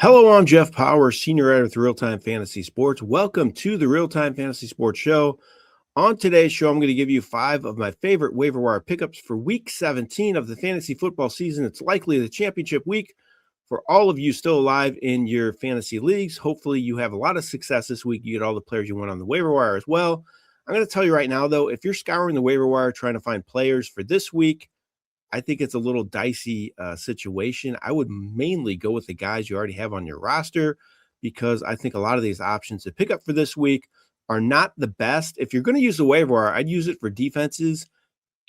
Hello, I'm Jeff Paur, Senior Writer with RealTime Fantasy Sports. Welcome to the RealTime Fantasy Sports Show. On today's show, I'm going to give you 5 of my favorite waiver wire pickups for Week 17 of the fantasy football season. It's likely the championship week for all of you still alive in your fantasy leagues. Hopefully, you have a lot of success this week. You get all the players you want on the waiver wire as well. I'm going to tell you right now, though, if you're scouring the waiver wire trying to find players for this week, I think it's a little dicey situation. I would mainly go with the guys you already have on your roster because I think a lot of these options to pick up for this week are not the best. If you're going to use the waiver wire, I'd use it for defenses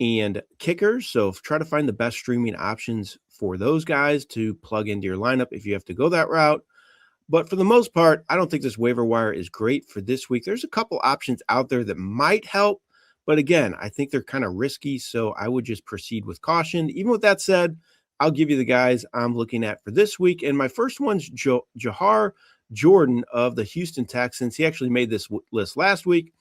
and kickers. So try to find the best streaming options for those guys to plug into your lineup if you have to go that route. But for the most part, I don't think this waiver wire is great for this week. There's a couple options out there that might help. But again, I think they're kind of risky, so I would just proceed with caution. Even with that said, I'll give you the guys I'm looking at for this week. And my first one's Jawhar Jordan of the Houston Texans. He actually made this list last week.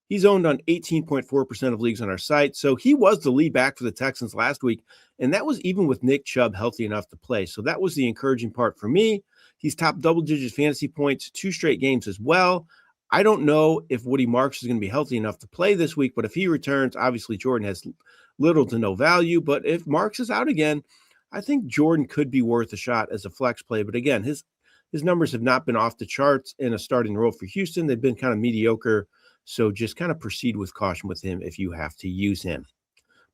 He's owned on 18.4% of leagues on our site. So he was the lead back for the Texans last week, and that was even with Nick Chubb healthy enough to play. So that was the encouraging part for me. He's top double-digit fantasy points, 2 straight games as well. I don't know if Woody Marks is going to be healthy enough to play this week, but if he returns, obviously Jordan has little to no value. But if Marks is out again, I think Jordan could be worth a shot as a flex play. But again, his numbers have not been off the charts in a starting role for Houston. They've been kind of mediocre. So just kind of proceed with caution with him if you have to use him.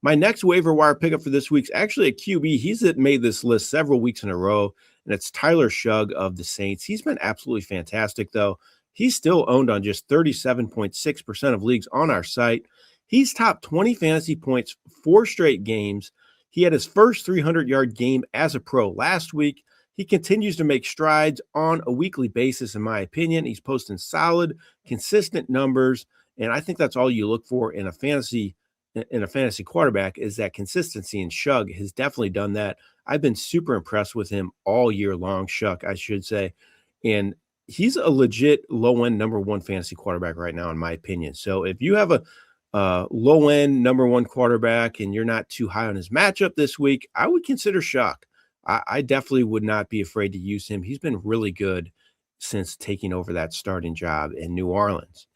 My next waiver wire pickup for this week's actually a QB. He's made this list several weeks in a row, and it's Tyler Shough of the Saints. He's been absolutely fantastic, though. He's still owned on just 37.6% of leagues on our site. He's top 20 fantasy points 4 straight games. He had his first 300-yard game as a pro last week. He continues to make strides on a weekly basis, in my opinion. He's posting solid, consistent numbers, and I think that's all you look for in a fantasy quarterback is that consistency, and Shough has definitely done that. I've been super impressed with him all year long, Shough, I should say, and he's a legit low-end number 1 fantasy quarterback right now, in my opinion. So if you have a low-end number 1 quarterback and you're not too high on his matchup this week, I would consider Shough. I definitely would not be afraid to use him. He's been really good since taking over that starting job in New Orleans.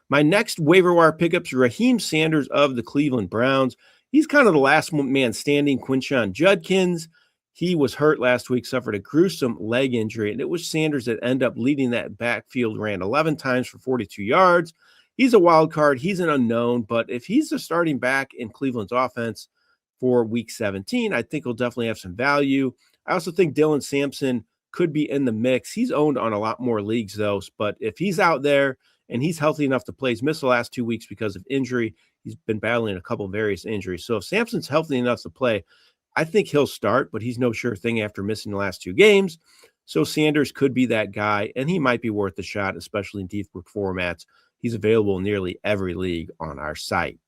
My next waiver wire pickup is Raheem Sanders of the Cleveland Browns. He's kind of the last man standing. Quinshon Judkins, he was hurt last week, suffered a gruesome leg injury, and it was Sanders that ended up leading that backfield, ran 11 times for 42 yards. He's a wild card. He's an unknown, but if he's the starting back in Cleveland's offense for Week 17, I think he'll definitely have some value. I also think Dylan Sampson could be in the mix. He's owned on a lot more leagues, though, but if he's out there and he's healthy enough to play, he's missed the last 2 weeks because of injury. He's been battling a couple of various injuries. So if Sampson's healthy enough to play, I think he'll start, but he's no sure thing after missing the last 2 games. So Sanders could be that guy, and he might be worth a shot, especially in deeper formats. He's available in nearly every league on our site.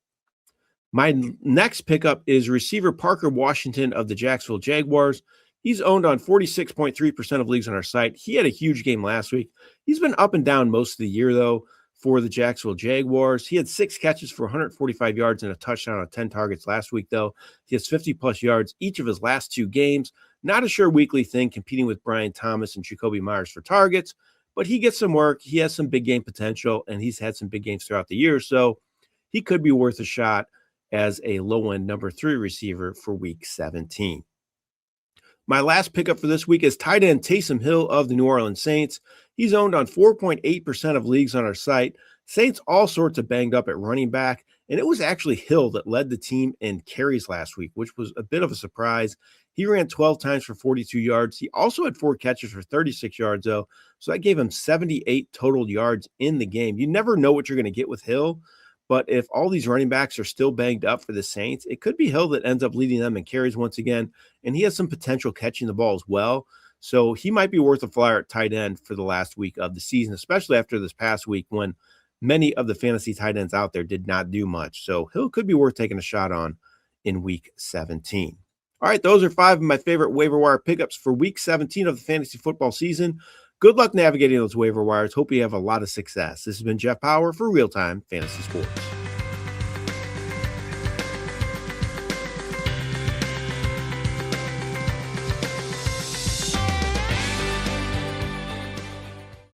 My next pickup is receiver Parker Washington of the Jacksonville Jaguars. He's owned on 46.3% of leagues on our site. He had a huge game last week. He's been up and down most of the year, though, for the Jacksonville Jaguars. He had 6 catches for 145 yards and a touchdown on 10 targets last week, though. He has 50-plus yards each of his last 2 games. Not a sure weekly thing, competing with Brian Thomas and Jacoby Myers for targets, but he gets some work. He has some big game potential, and he's had some big games throughout the year, so he could be worth a shot as a low-end number 3 receiver for Week 17. My last pickup for this week is tight end Taysom Hill of the New Orleans Saints. He's owned on 4.8% of leagues on our site. Saints all sorts of banged up at running back, and it was actually Hill that led the team in carries last week, which was a bit of a surprise. He ran 12 times for 42 yards. He also had 4 catches for 36 yards, though, so that gave him 78 total yards in the game. You never know what you're going to get with Hill, but if all these running backs are still banged up for the Saints, it could be Hill that ends up leading them in carries once again, and he has some potential catching the ball as well. So he might be worth a flyer at tight end for the last week of the season, especially after this past week when many of the fantasy tight ends out there did not do much. So Hill could be worth taking a shot on in Week 17. All right, those are 5 of my favorite waiver wire pickups for Week 17 of the fantasy football season. Good luck navigating those waiver wires. Hope you have a lot of success. This has been Jeff Paur for RealTime Fantasy Sports.